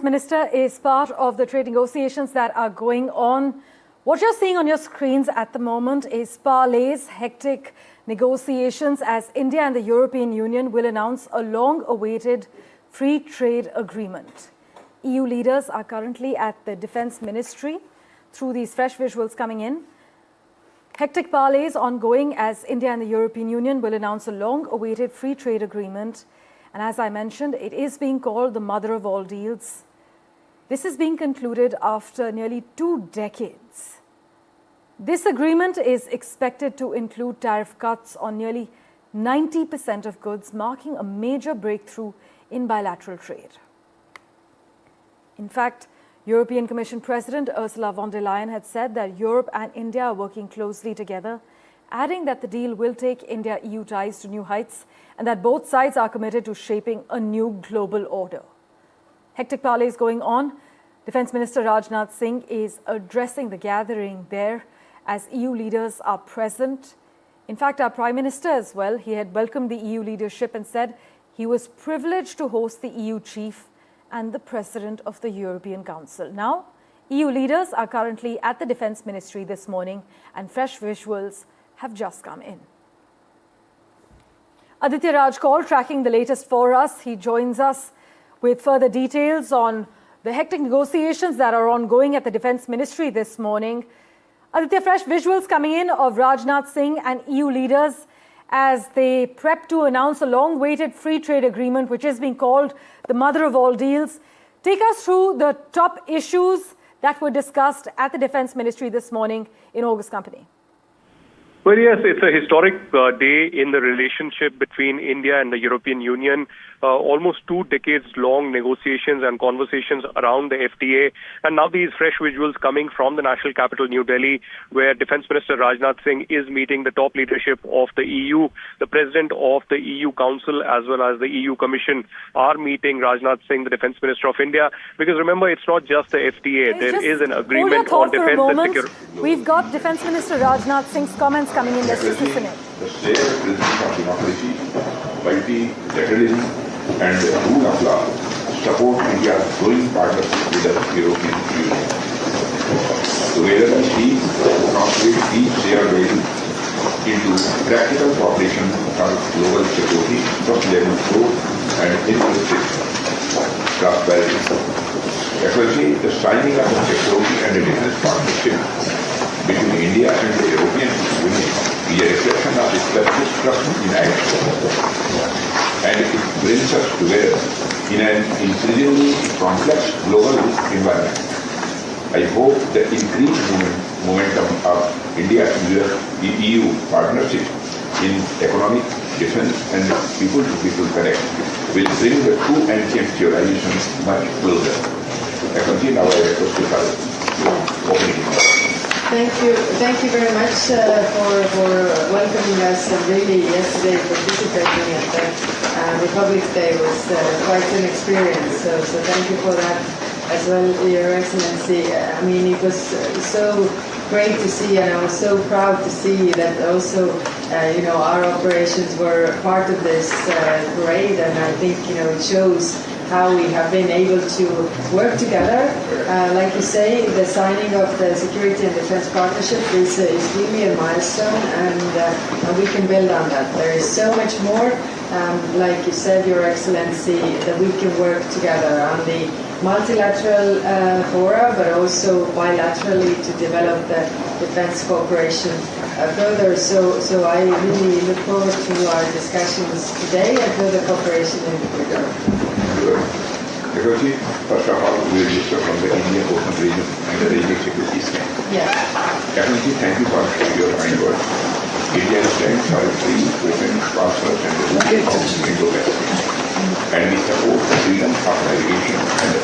Minister is part of the trade negotiations that are going on. What you're seeing on your screens at the moment is parleys, hectic negotiations as India and the European Union will announce a long-awaited free trade agreement. EU leaders are currently at the Defence Ministry through these fresh visuals coming in. Hectic parleys ongoing as India and the European Union will announce a long-awaited free trade agreement. And as I mentioned, it is being called the mother of all deals. This is being concluded after nearly 2 decades. This agreement is expected to include tariff cuts on nearly 90% of goods, marking a major breakthrough in bilateral trade. In fact, European Commission President Ursula von der Leyen had said that Europe and India are working closely together, adding that the deal will take India-EU ties to new heights and that both sides are committed to shaping a new global order. Hectic parleys going on. Defence Minister Rajnath Singh is addressing the gathering there as EU leaders are present. In fact, our Prime Minister as well, he had welcomed the EU leadership and said he was privileged to host the EU chief and the President of the European Council. Now, EU leaders are currently at the Defence Ministry this morning and fresh visuals have just come in. Aditya Raj Kaul tracking the latest for us. He joins us with further details on the hectic negotiations that are ongoing at the Defence Ministry this morning. Aditya, fresh visuals coming in of Rajnath Singh and EU leaders as they prep to announce a long-awaited free trade agreement, which is being called the mother of all deals. Take us through the top issues that were discussed at the Defence Ministry this morning in August Company. Well, yes, it's a historic day in the relationship between India and the European Union. Almost 2 decades-long negotiations and conversations around the FTA. And now these fresh visuals coming from the national capital, New Delhi, where Defence Minister Rajnath Singh is meeting the top leadership of the EU. The President of the EU Council as well as the EU Commission are meeting Rajnath Singh, the Defence Minister of India. Because remember, it's not just the FTA. There is an agreement on defence and security. We've got Defence Minister Rajnath Singh's comments coming in. Let's just listen in. The shared principle of democracy, multilateralism, and the rule of law support India's growing partnership with the European Union. Together we seek to translate these shared values into practical cooperation for global security, sustainable growth, and inclusive prosperity. Actually, the signing of the security and the defense partnership between India and the European Union is a reflection of established trust in action, and it brings us together in an increasingly complex global environment. I hope the increased momentum of India-EU partnership in economic, defense, and people-to-people connect will bring the two ancient civilizations much closer. I continue now. I request to have opening. Thank you very much for welcoming us, and really yesterday participating at the Republic Day was quite an experience. So thank you for that as well, Your Excellency. I mean, it was so great to see, and I was so proud to see that also, our operations were part of this parade, and I think, it shows how we have been able to work together. Like you say, the signing of the Security and Defense Partnership is really a milestone, and we can build on that. There is so much more, like you said, Your Excellency, that we can work together on the multilateral fora, but also bilaterally to develop the defense cooperation further. So I really look forward to our discussions today and further cooperation in the future. Secretary, first of all, we will discuss from the Indian Ocean region and the regional security scheme. Yes. Excellency, thank you for your kind words. India stands for a free, open, prosperous, and open Indo-Pacific. And we support the freedom of navigation and the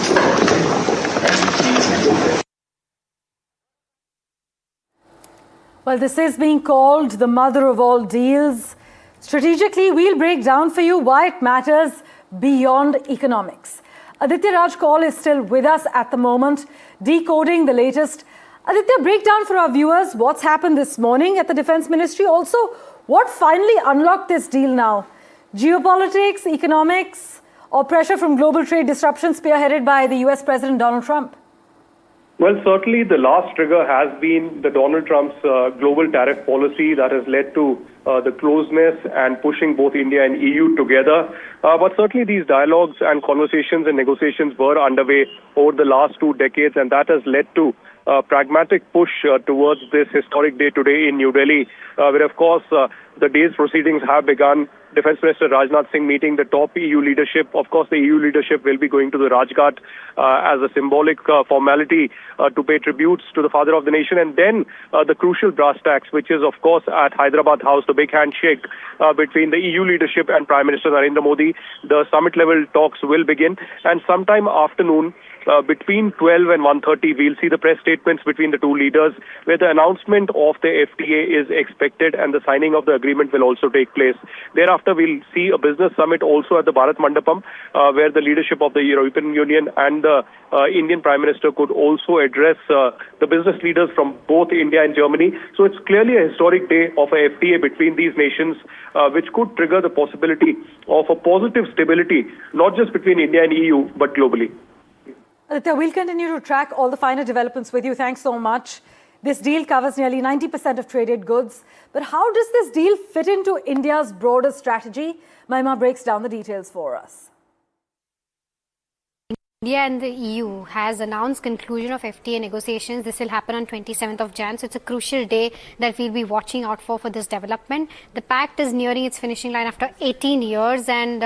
and we see Well, this is being called the mother of all deals. Strategically, we'll break down for you why it matters beyond economics. Aditya Raj Kaul is still with us at the moment, decoding the latest. Aditya, break down for our viewers what's happened this morning at the Defence Ministry. Also, what finally unlocked this deal now? Geopolitics, economics, or pressure from global trade disruptions spearheaded by the US President Donald Trump? Well, certainly the last trigger has been the Donald Trump's global tariff policy that has led to the closeness and pushing both India and EU together. But certainly these dialogues and conversations and negotiations were underway over the last 2 decades, and that has led to a pragmatic push towards this historic day today in New Delhi, where, of course, the day's proceedings have begun. Defense Minister Rajnath Singh meeting the top EU leadership. Of course, the EU leadership will be going to the Rajghat as a symbolic formality to pay tributes to the father of the nation. And then the crucial brass tacks, which is, of course, at Hyderabad House, the big handshake between the EU leadership and Prime Minister Narendra Modi. The summit-level talks will begin. And sometime afternoon, between 12 and 1:30, we'll see the press statements between the two leaders, where the announcement of the FTA is expected and the signing of the agreement will also take place. Thereafter, we'll see a business summit also at the Bharat Mandapam, where the leadership of the European Union and the Indian Prime Minister could also address the business leaders from both India and Germany. So it's clearly a historic day of a FTA between these nations, which could trigger the possibility of a positive stability, not just between India and EU, but globally. Aditya, we'll continue to track all the finer developments with you. Thanks so much. This deal covers nearly 90% of traded goods. But how does this deal fit into India's broader strategy? Mahima breaks down the details for us. India and the EU has announced conclusion of FTA negotiations. This will happen on 27th of Jan. So it's a crucial day that we'll be watching out for this development. The pact is nearing its finishing line after 18 years, and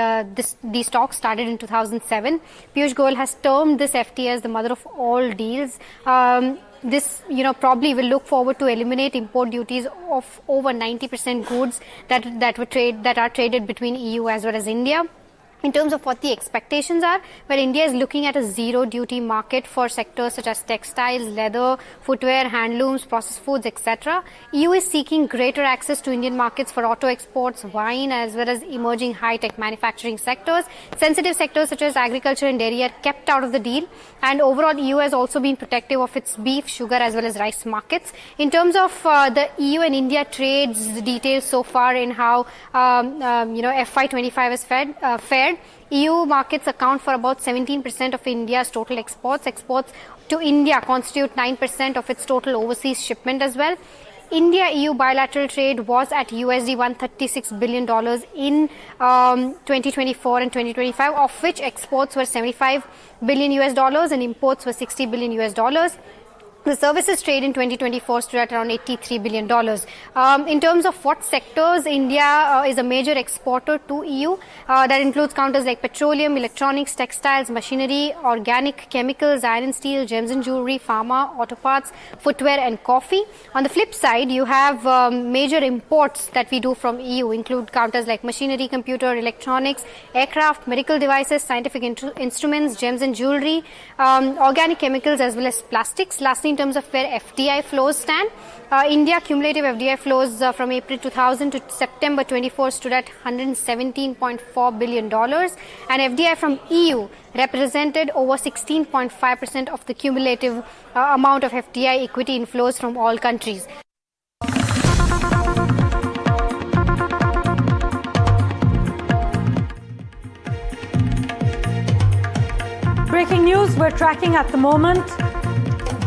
these talks started in 2007. Piyush Goyal has termed this FTA as the mother of all deals. This, probably will look forward to eliminate import duties of over 90% goods that are traded between EU as well as India. In terms of what the expectations are, well, India is looking at a zero duty market for sectors such as textiles, leather, footwear, handlooms, processed foods, etc. EU is seeking greater access to Indian markets for auto exports, wine, as well as emerging high-tech manufacturing sectors. Sensitive sectors such as agriculture and dairy are kept out of the deal. And overall, EU has also been protective of its beef, sugar, as well as rice markets. In terms of the EU and India trades details so far in how FY25 has fared, EU markets account for about 17% of India's total exports. Exports to India constitute 9% of its total overseas shipment as well. India-EU bilateral trade was at USD $136 billion in 2024 and 2025, of which exports were $75 billion and imports were $60 billion. The services trade in 2024 stood at around $83 billion. In terms of what sectors, India is a major exporter to EU. That includes counters like petroleum, electronics, textiles, machinery, organic chemicals, iron and steel, gems and jewelry, pharma, auto parts, footwear and coffee. On the flip side, you have major imports that we do from EU, include counters like machinery, computer, electronics, aircraft, medical devices, scientific instruments, gems and jewelry, organic chemicals as well as plastics. Lastly, in terms of where FDI flows stand, India cumulative FDI flows from April 2000 to September 24 stood at $117.4 billion, and FDI from EU represented over 16.5% of the cumulative amount of FDI equity inflows from all countries. Breaking news we're tracking at the moment.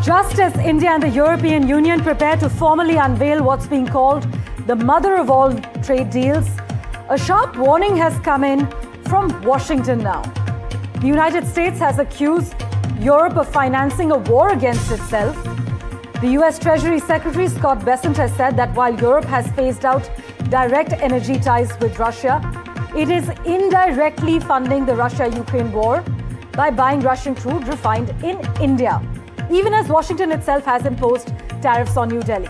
Just as India and the European Union prepare to formally unveil what's being called the mother of all trade deals, a sharp warning has come in from Washington now. The United States has accused Europe of financing a war against itself. The US Treasury Secretary Scott Bessent has said that while Europe has phased out direct energy ties with Russia, it is indirectly funding the Russia-Ukraine war by buying Russian crude refined in India, even as Washington itself has imposed tariffs on New Delhi.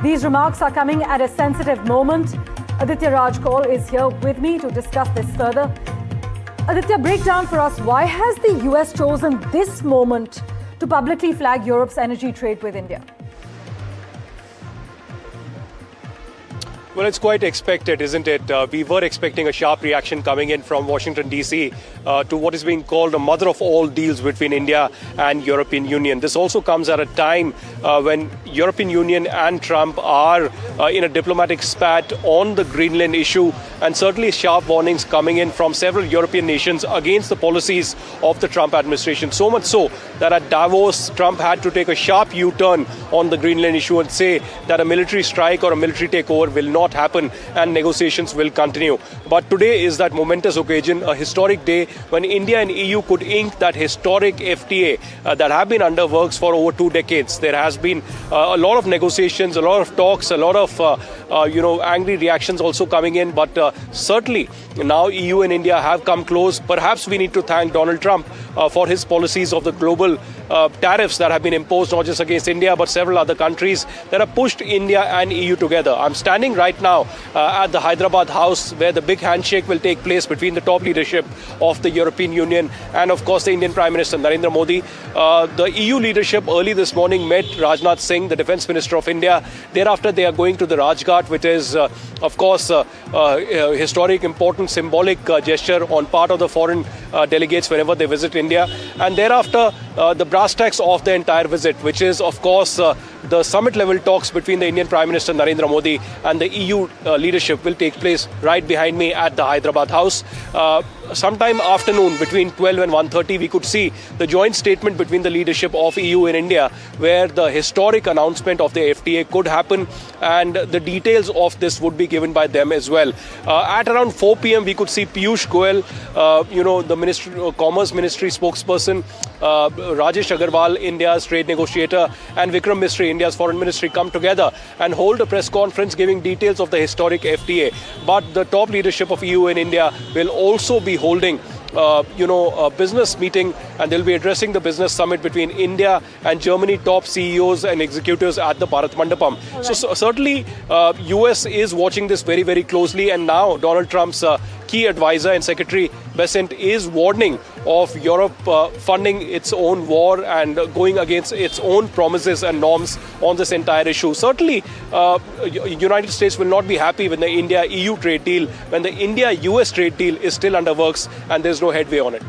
These remarks are coming at a sensitive moment. Aditya Raj Kaul is here with me to discuss this further. Aditya, break down for us, why has the US chosen this moment to publicly flag Europe's energy trade with India? Well, it's quite expected, isn't it? We were expecting a sharp reaction coming in from Washington, D.C. To what is being called a mother of all deals between India and European Union. This also comes at a time when European Union and Trump are in a diplomatic spat on the Greenland issue, and certainly sharp warnings coming in from several European nations against the policies of the Trump administration. So much so that at Davos, Trump had to take a sharp U-turn on the Greenland issue and say that a military strike or a military takeover will not happen and negotiations will continue. But today is that momentous occasion, a historic day when India and EU could ink that historic FTA that have been under works for over 2 decades. There has been a lot of negotiations, a lot of talks, a lot of angry reactions also coming in. But certainly now EU and India have come close. Perhaps we need to thank Donald Trump for his policies of the global tariffs that have been imposed not just against India but several other countries that have pushed India and EU together. I'm standing right now at the Hyderabad House where the big handshake will take place between the top leadership of the European Union and of course the Indian Prime Minister Narendra Modi. The EU leadership early this morning met Rajnath Singh, the Defence Minister of India. Thereafter they are going to the Rajghat, which is of course historic, important, symbolic gesture on part of the foreign delegates whenever they visit India. And thereafter the brass tacks of the entire visit, which is of course the summit level talks between the Indian Prime Minister Narendra Modi and the EU leadership will take place right behind me at the Hyderabad House. Sometime afternoon between 12 and 1:30 we could see the joint statement between the leadership of EU and India where the historic announcement of the FTA could happen and the details of this would be given by them as well. At around 4 p.m. we could see Piyush Goyal, the Commerce Ministry spokesperson, Rajesh Agarwal, India's trade negotiator, and Vikram Misri, India's foreign ministry, come together and hold a press conference giving details of the historic FTA. But the top leadership of EU and India will also be holding a business meeting and they'll be addressing the business summit between India and Germany top CEOs and executives at the Bharat Mandapam. Right. So certainly US is watching this very, very closely, and now Donald Trump's key advisor and Secretary Bessent is warning of Europe funding its own war and going against its own promises and norms on this entire issue. Certainly, United States will not be happy with the India-EU trade deal when the India-US trade deal is still under works and there's no headway on it.